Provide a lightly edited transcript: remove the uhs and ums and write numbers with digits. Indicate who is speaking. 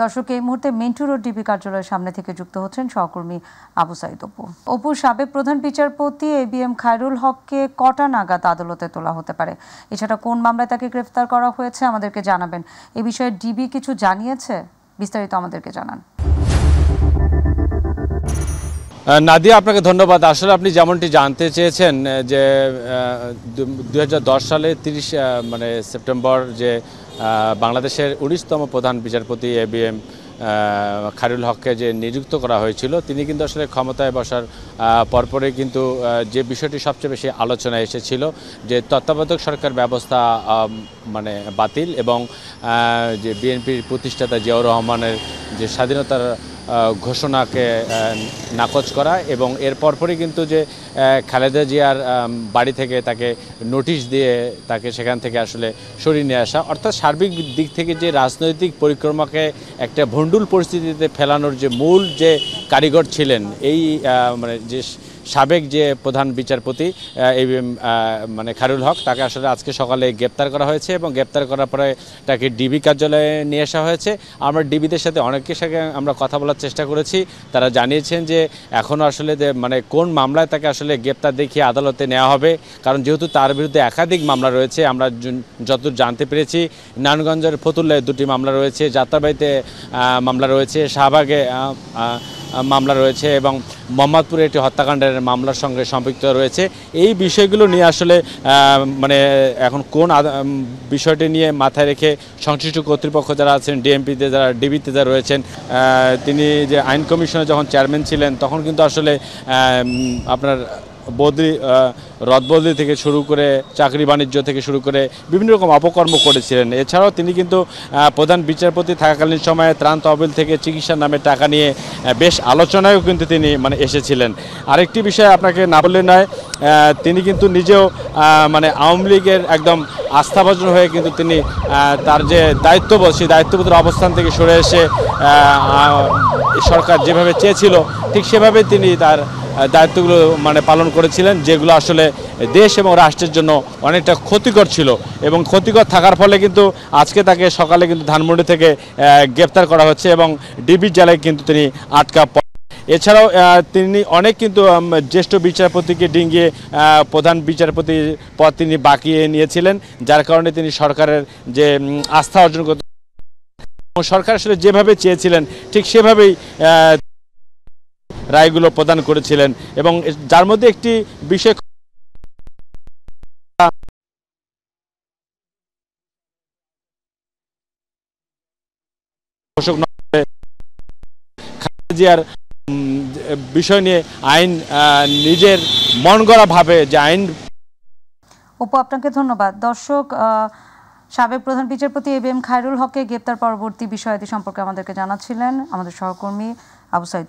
Speaker 1: দর্শক এই মুহূর্তে মিন্টু রোড ডিবি কার্যালয়ের সামনে থেকে যুক্ত হচ্ছেন সহকর্মী আবু সাইদ অপু। সাবেক প্রধান বিচারপতি এবিএম খায়রুল হককে কটা নাগাদ আদালতে তোলা হতে পারে, এছাড়া কোন মামলায় তাকে গ্রেফতার করা হয়েছে আমাদেরকে জানাবেন। এ বিষয়ে ডিবি কিছু জানিয়েছে, বিস্তারিত আমাদেরকে জানান।
Speaker 2: নাদিয়া, আপনাকে ধন্যবাদ। আসলে আপনি যেমনটি জানতে চেয়েছেন যে 2010 সালে 30 সেপ্টেম্বর যে বাংলাদেশের 19তম প্রধান বিচারপতি এবিএম খায়রুল হককে যে নিযুক্ত করা হয়েছিল, তিনি কিন্তু আসলে ক্ষমতায় বসার পরপরে কিন্তু যে বিষয়টি সবচেয়ে বেশি আলোচনায় এসেছিল যে তত্ত্বাবধায়ক সরকার ব্যবস্থা বাতিল এবং যে বিএনপির প্রতিষ্ঠাতা জিয়াউর রহমানের যে স্বাধীনতার ঘোষণাকে নাকচ করা এবং এর পরপরই কিন্তু যে খালেদা জিয়ার বাড়ি থেকে তাকে নোটিশ দিয়ে তাকে সেখান থেকে আসলে সরিয়ে নিয়ে আসা, অর্থাৎ সার্বিক দিক থেকে যে রাজনৈতিক পরিক্রমাকে একটা ভণ্ডুল পরিস্থিতিতে ফেলানোর যে মূল যে কারিগর ছিলেন এই যে সাবেক যে প্রধান বিচারপতি এবিএম খায়রুল হক, তাকে আসলে আজকে সকালে গ্রেপ্তার করা হয়েছে এবং গ্রেপ্তার করার পরে তাকে ডিবি কার্যালয়ে নিয়ে আসা হয়েছে। আমরা ডিবিদের সাথে অনেকের সাথে আমরা কথা বলার চেষ্টা করেছি, তারা জানিয়েছেন যে এখনও আসলে কোন মামলায় তাকে আসলে গ্রেপ্তার দেখিয়ে আদালতে নেওয়া হবে, কারণ যেহেতু তার বিরুদ্ধে একাধিক মামলা রয়েছে। আমরা যতদূর জানতে পেরেছি নারায়ণগঞ্জের ফতুল্লায় 2টি মামলা রয়েছে, যাত্রাবাড়িতে মামলা রয়েছে, শাহবাগে মামলা রয়েছে এবং মোহাম্মদপুরে একটি হত্যাকাণ্ডের মামলার সঙ্গে সম্পৃক্ত রয়েছে। এই বিষয়গুলো নিয়ে আসলে এখন কোন বিষয়টি নিয়ে মাথায় রেখে সংশ্লিষ্ট কর্তৃপক্ষ যারা আছেন, ডিএমপিতে যারা, ডিবিতে যারা রয়েছেন, তিনি যে আইন কমিশনে যখন চেয়ারম্যান ছিলেন তখন কিন্তু আসলে আপনার রদবদলি থেকে শুরু করে চাকরি বাণিজ্য থেকে শুরু করে বিভিন্ন রকম অপকর্ম করেছিলেন। এছাড়াও তিনি কিন্তু প্রধান বিচারপতি থাকাকালীন সময়ে ত্রাণ তহবিল থেকে চিকিৎসার নামে টাকা নিয়ে বেশ আলোচনায়ও কিন্তু তিনি এসেছিলেন। আরেকটি বিষয় আপনাকে না বললে নয়, তিনি কিন্তু নিজেও আওয়ামী লীগের একদম আস্থাভাজন হয়ে কিন্তু তিনি তার যে দায়িত্ববোধ, সেই দায়িত্ববোধের অবস্থান থেকে সরে এসে সরকার যেভাবে চেয়েছিল ঠিক সেভাবে তিনি তার দায়িত্বগুলো পালন করেছিলেন, যেগুলো আসলে দেশ এবং রাষ্ট্রের জন্য অনেকটা ক্ষতিকর ছিল এবং ক্ষতিকর থাকার ফলে কিন্তু আজকে তাকে সকালে কিন্তু ধানমন্ডি থেকে গ্রেপ্তার করা হচ্ছে এবং ডিবির জেলায় কিন্তু তিনি আটকা পড়েন। এছাড়াও তিনি অনেক কিন্তু জ্যেষ্ঠ বিচারপতিকে ডিঙ্গিয়ে প্রধান বিচারপতির পদ তিনি বাকিয়ে নিয়েছিলেন, যার কারণে তিনি সরকারের যে আস্থা অর্জন করতে, সরকার আসলে যেভাবে চেয়েছিলেন ঠিক সেভাবেই রায়গুলো প্রদান করেছিলেন এবং যার মধ্যে একটি বিষয় জিয়ার বিষয় নিয়ে আইন নিজের মন গড়া ভাবে যে আইন।
Speaker 1: অপু, আপনাকে ধন্যবাদ। দর্শক, সাবেক প্রধান বিচারপতি এবিএম খায়রুল হককে গ্রেপ্তার পরবর্তী বিষয়াদি সম্পর্কে আমাদেরকে জানাচ্ছিলেন আমাদের সহকর্মী আবু সাইদ।